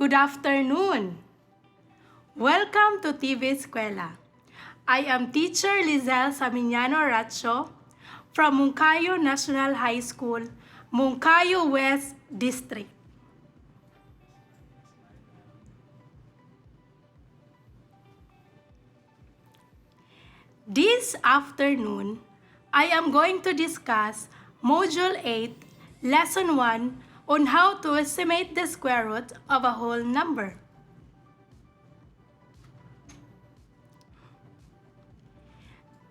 Good afternoon. Welcome to TV Eskwela. I am teacher Liezl Racho from Monkayo National High School, Monkayo West District. This afternoon, I am going to discuss Module 8, Lesson 1 on how to estimate the square root of a whole number.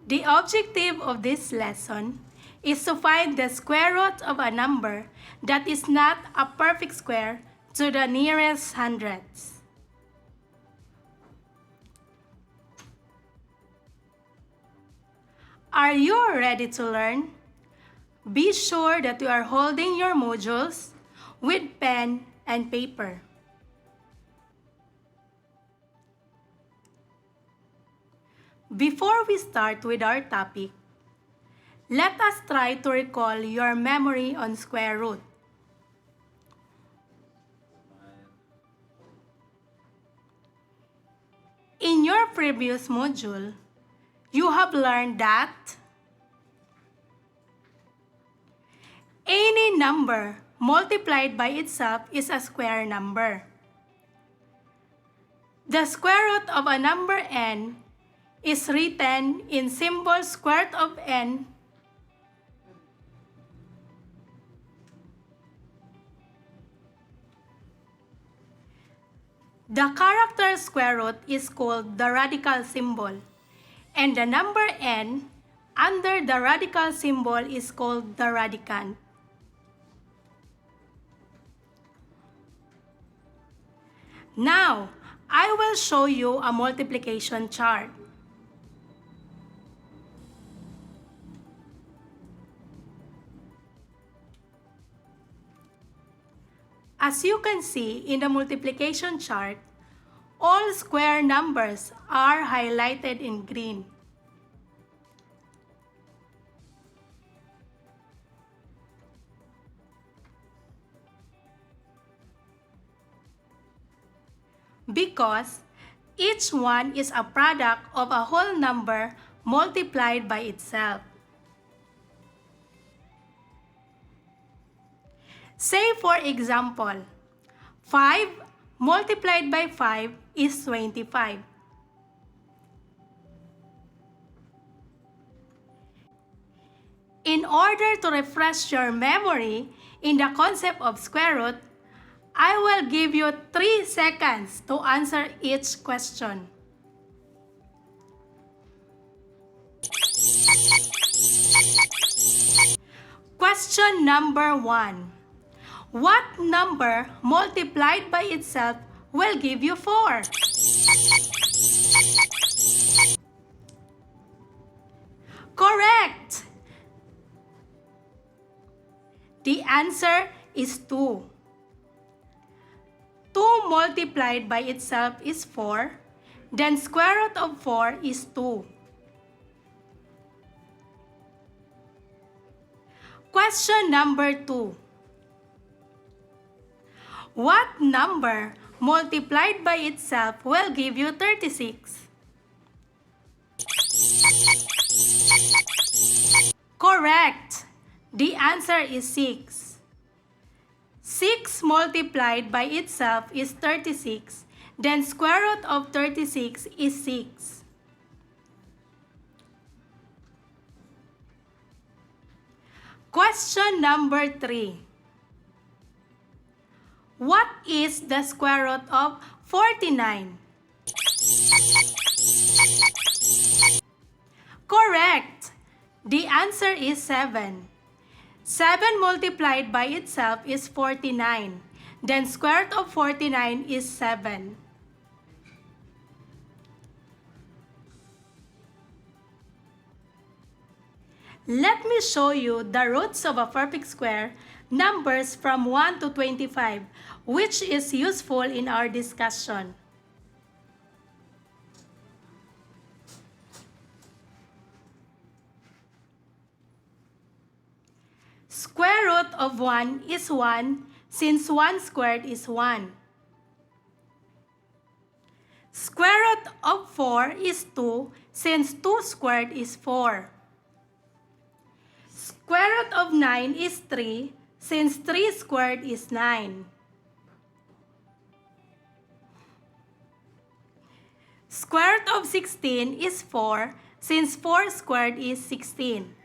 The objective of this lesson is to find the square root of a number that is not a perfect square to the nearest hundredths. Are you ready to learn? Be sure that you are holding your modules with pen and paper. Before we start with our topic, let us try to recall your memory on square root. In your previous module, you have learned that any number multiplied by itself is a square number. The square root of a number n is written in symbol square root of n The character square root is called the radical symbol, and the number n under the radical symbol is called the radicand. Now, I will show you a multiplication chart. As you can see in the multiplication chart, all square numbers are highlighted in green. Because each one is a product of a whole number multiplied by itself. Say for example, 5 multiplied by 5 is 25. In order to refresh your memory in the concept of square root, I will give you 3 seconds to answer each question. Question number 1. What number multiplied by itself will give you 4? Correct! The answer is 2. 2 multiplied by itself is 4, then square root of 4 is 2. Question number 2. What number multiplied by itself will give you 36? Correct! The answer is 6. 6 multiplied by itself is 36, then square root of 36 is 6. Question number 3. What is the square root of 49? Correct! The answer is 7. 7 multiplied by itself is 49. Then square root of 49 is 7. Let me show you the roots of a perfect square numbers from 1 to 25, which is useful in our discussion. Square root of 1 is 1 since 1 squared is 1. of 4 is 2 since 2 squared is 4. Square root of 9 is 3 since 3 squared is 9. Square root of 16 is 4 since 4 squared is 16.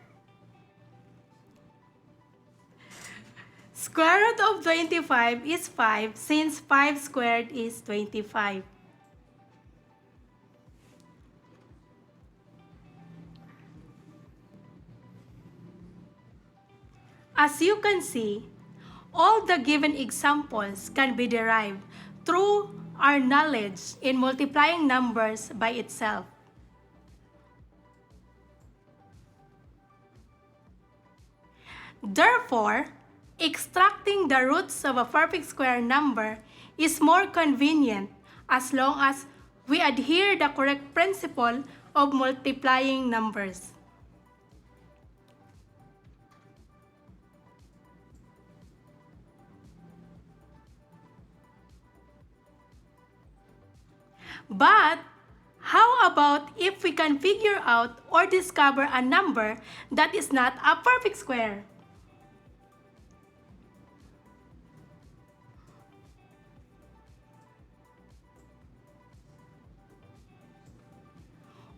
Square root of 25 is 5 since 5 squared is 25. As you can see, all the given examples can be derived through our knowledge in multiplying numbers by itself. Therefore, extracting the roots of a perfect square number is more convenient as long as we adhere the correct principle of multiplying numbers. But how about if we can figure out or discover a number that is not a perfect square?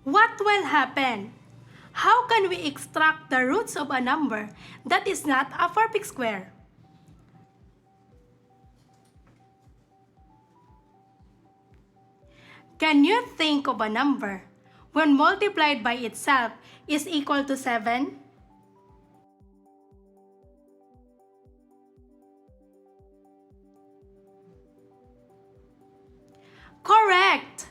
What will happen? How can we extract the roots of a number that is not a perfect square? Can you think of a number when multiplied by itself is equal to 7? Correct!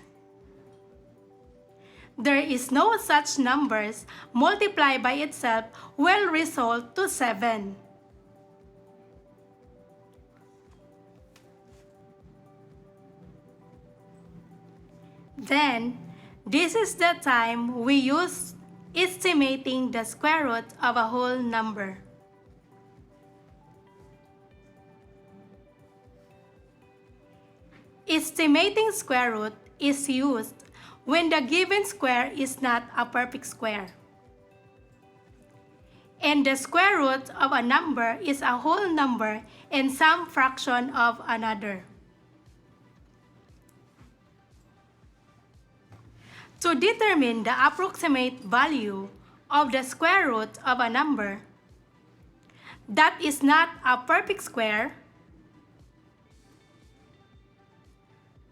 There is no such numbers multiplied by itself will result to 7. Then, this is the time we use estimating the square root of a whole number. Estimating square root is used when the given square is not a perfect square, and the square root of a number is a whole number and some fraction of another. To determine the approximate value of the square root of a number that is not a perfect square,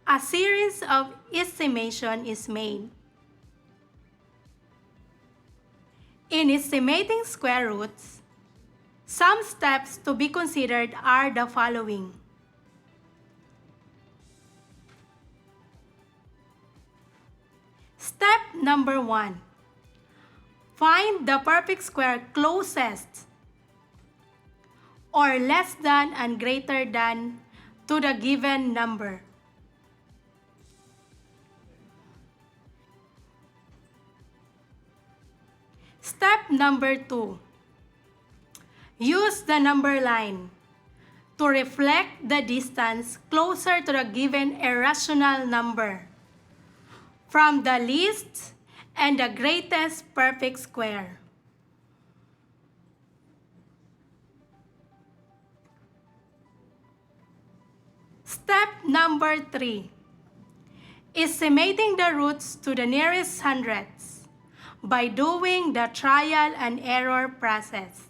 a series of estimation is made. In estimating square roots, some steps to be considered are the following. Step number 1. Find the perfect square closest or less than and greater than to the given number. Step number 2. Use the number line to reflect the distance closer to the given irrational number from the least and the greatest perfect square. Step number 3. Estimating the roots to the nearest hundredths by doing the trial and error process.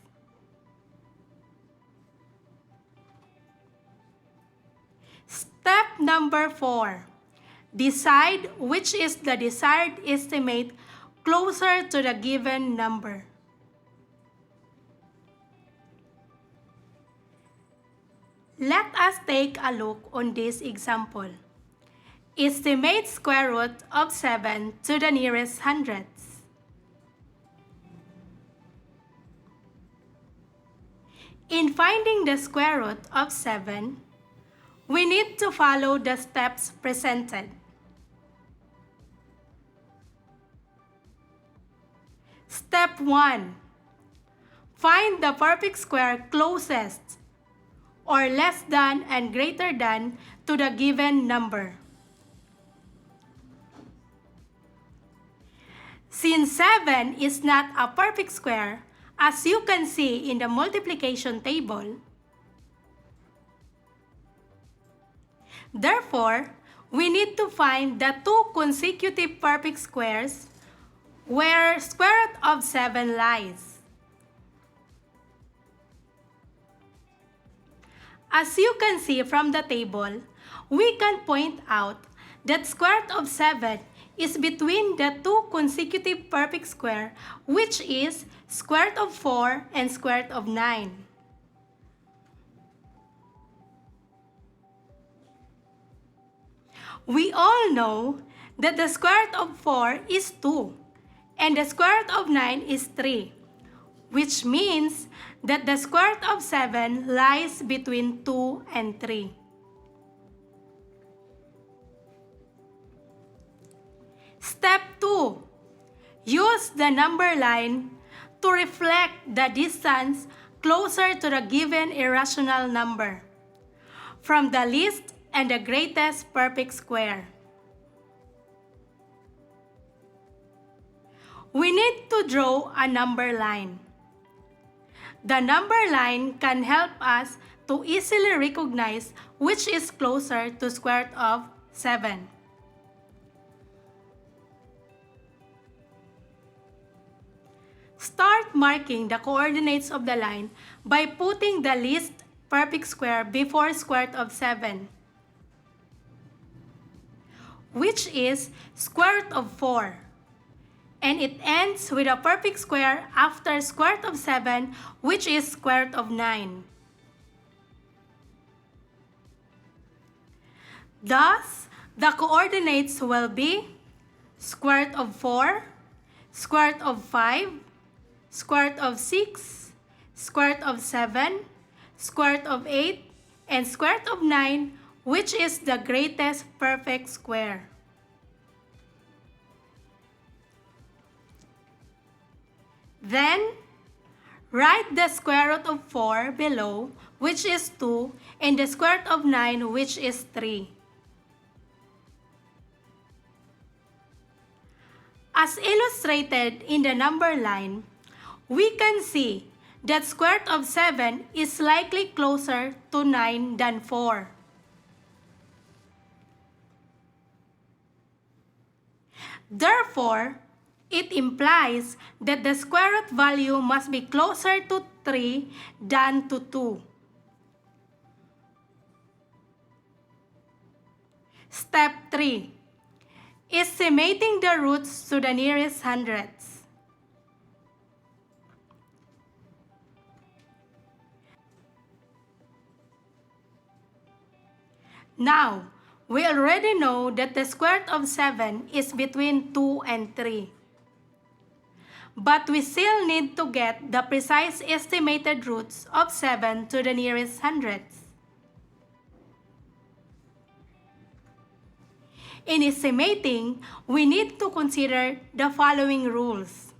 Step number 4. Decide which is the desired estimate closer to the given number. Let us take a look on this example. Estimate square root of 7 to the nearest hundredths. In finding the square root of 7, we need to follow the steps presented. Step 1. Find the perfect square closest or less than and greater than to the given number. Since 7 is not a perfect square, as you can see in the multiplication table, therefore, we need to find the two consecutive perfect squares where square root of 7 lies. As you can see from the table, we can point out that square root of 7 is between the two consecutive perfect square, which is square root of 4 and square root of 9. We all know that the square root of 4 is 2 and the square root of 9 is 3, which means that the square root of 7 lies between 2 and 3. Step 2. Use the number line to reflect the distance closer to the given irrational number from the least and the greatest perfect square. We need to draw a number line. The number line can help us to easily recognize which is closer to square root of 7. Start marking the coordinates of the line by putting the least perfect square before square root of 7, which is square root of 4. And it ends with a perfect square after square root of 7, which is square root of 9. Thus, the coordinates will be square root of 4, square root of 5, square root of 6, square root of 7, square root of 8, and square root of 9, which is the greatest perfect square. Then, write the square root of 4 below, which is 2, and the square root of 9, which is 3. As illustrated in the number line, we can see that square root of 7 is likely closer to 9 than 4. Therefore, it implies that the square root value must be closer to 3 than to 2. Step 3. Estimating the roots to the nearest hundredths. Now, we already know that the square root of 7 is between 2 and 3. But we still need to get the precise estimated roots of 7 to the nearest hundredths. In estimating, we need to consider the following rules.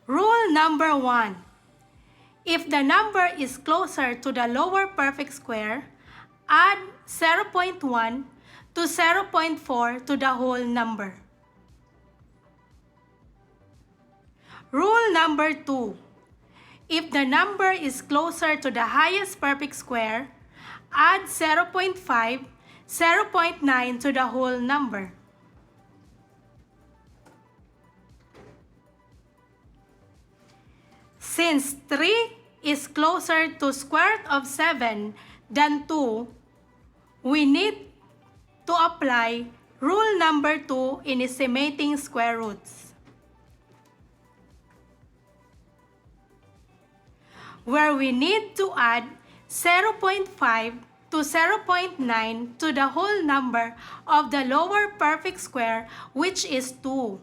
Rule number 1. If the number is closer to the lower perfect square, add 0.1 to 0.4 to the whole number. Rule number 2. If the number is closer to the highest perfect square, add 0.5, 0.9 to the whole number. Since 3 is closer to square root of 7 than 2, we need to apply rule number 2 in estimating square roots, where we need to add 0.5 to 0.9 to the whole number of the lower perfect square, which is 2.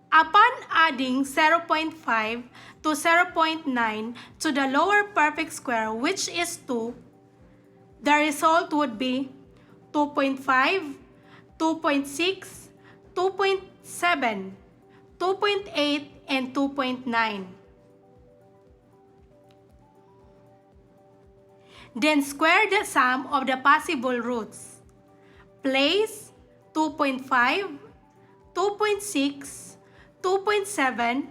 Upon adding 0.5 to 0.9 to the lower perfect square, which is 2, the result would be 2.5, 2.6, 2.7, 2.8, and 2.9. Then square the sum of the possible roots. Place 2.5, 2.6, 2.7,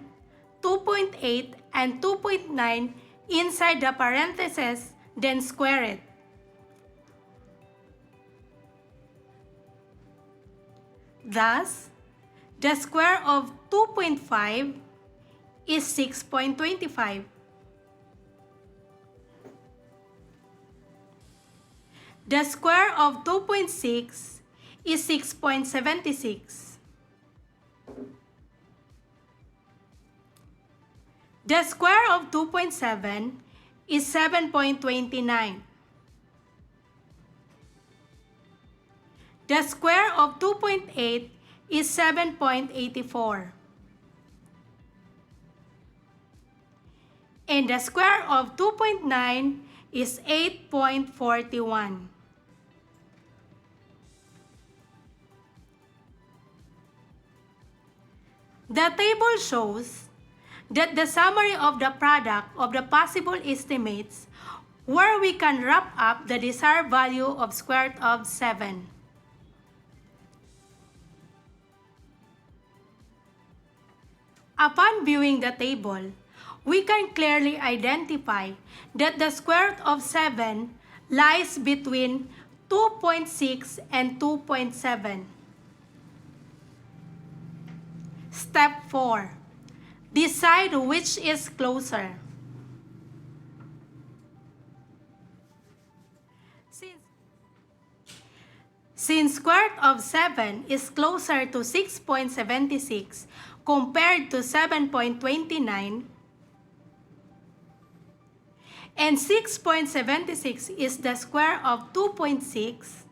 2.8, and 2.9 inside the parentheses, then square it. Thus, the square of 2.5 is 6.25. The square of 2.6 is 6.76. The square of 2.7 is 7.29. The square of 2.8 is 7.84. And the square of 2.9 is 8.41. The table shows that the summary of the product of the possible estimates where we can wrap up the desired value of square root of 7. Upon viewing the table, we can clearly identify that the square root of 7 lies between 2.6 and 2.7. Step 4. Decide which is closer. Since square root of 7 is closer to 6.76 compared to 7.29, and 6.76 is the square of 2.6,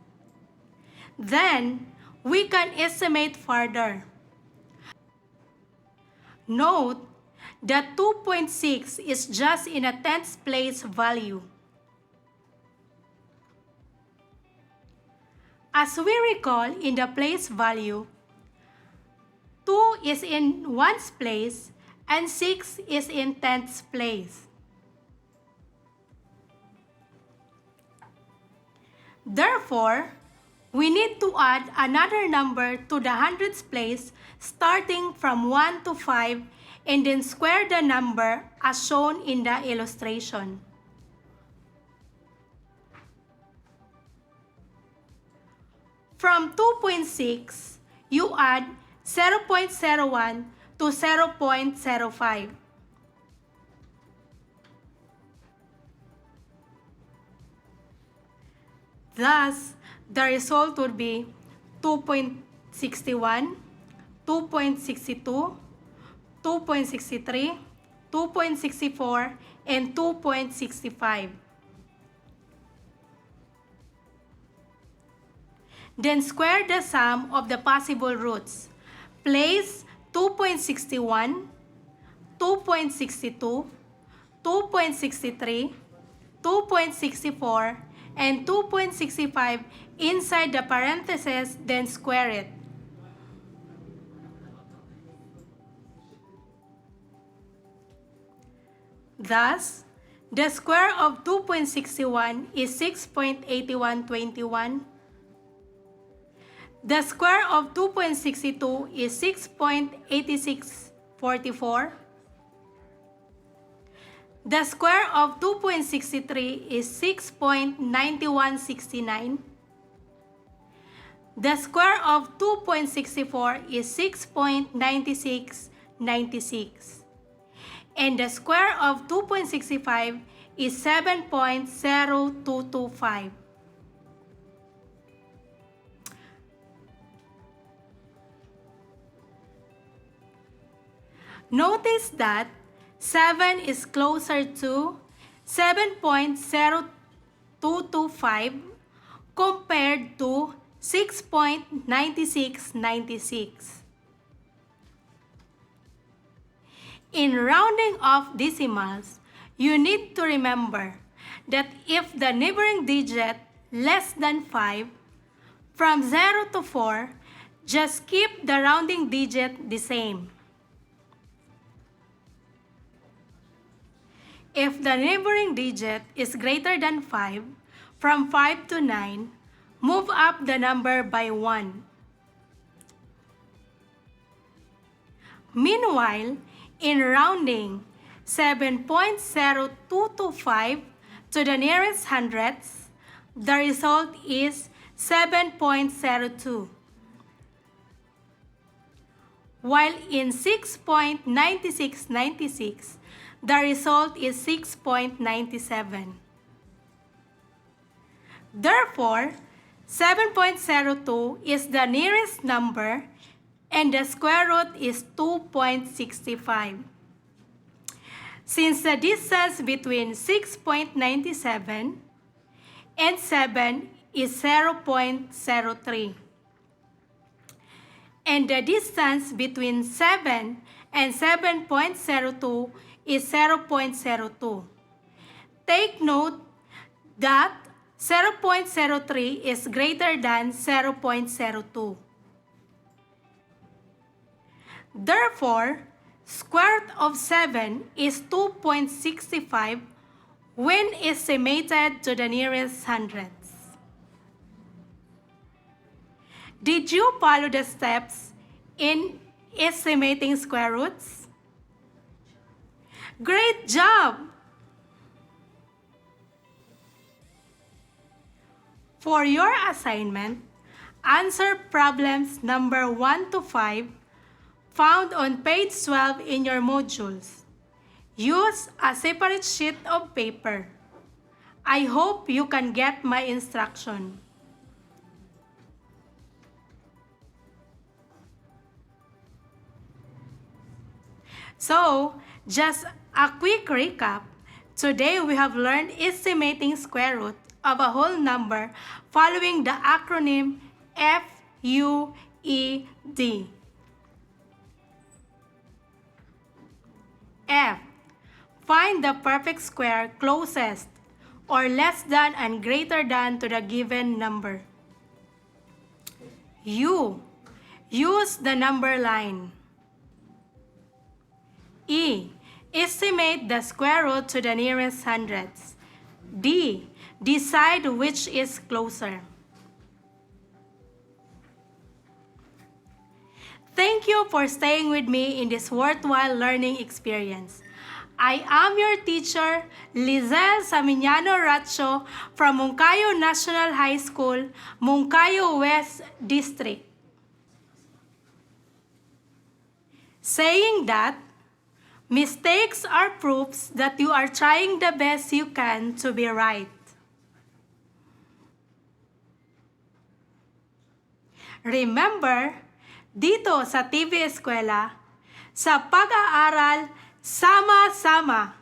then we can estimate further. Note that 2.6 is just in a tenths place value. As we recall in the place value, 2 is in ones place and 6 is in tenths place. Therefore, we need to add another number to the hundredths place starting from 1 to 5 and then square the number as shown in the illustration. From 2.6, you add 0.01 to 0.05. Thus, the result would be 2.61, 2.62, 2.63, 2.64, and 2.65. Then square the sum of the possible roots. Place 2.61, 2.62, 2.63, 2.64, and 2.65 inside the parentheses, then square it. Thus, the square of 2.61 is 6.8121. The square of 2.62 is 6.8644. The square of 2.63 is 6.9169. The square of 2.64 is 6.9696. And the square of 2.65 is 7.0225. Notice that 7 is closer to 7.0225 compared to 6.9696. In rounding off decimals, you need to remember that if the neighboring digit less than 5, from 0 to 4, just keep the rounding digit the same. If the neighboring digit is greater than 5, from 5 to 9, move up the number by 1. Meanwhile, in rounding 7.0225 to the nearest hundredths, the result is 7.02. While in 6.9696, the result is 6.97. Therefore, 7.02 is the nearest number and the square root is 2.65. Since the distance between 6.97 and 7 is 0.03, and the distance between 7 and 7.02 is 0.02. Take note that 0.03 is greater than 0.02. Therefore, square root of 7 is 2.65 when estimated to the nearest hundredths. Did you follow the steps in estimating square roots? Great job! For your assignment, answer problems number 1 to 5 found on page 12 in your modules. Use a separate sheet of paper. I hope you can get my instruction. So, just a quick recap. Today we have learned estimating square root of a whole number following the acronym FUED. F. Find the perfect square closest or less than and greater than to the given number. U. Use the number line. E. Estimate the square root to the nearest hundredths. D. Decide which is closer. Thank you for staying with me in this worthwhile learning experience. I am your teacher, Liezl Racho from Monkayo National High School, Monkayo West District. Saying that, mistakes are proofs that you are trying the best you can to be right. Remember, dito sa TV Eskwela, sa pag-aaral, sama-sama.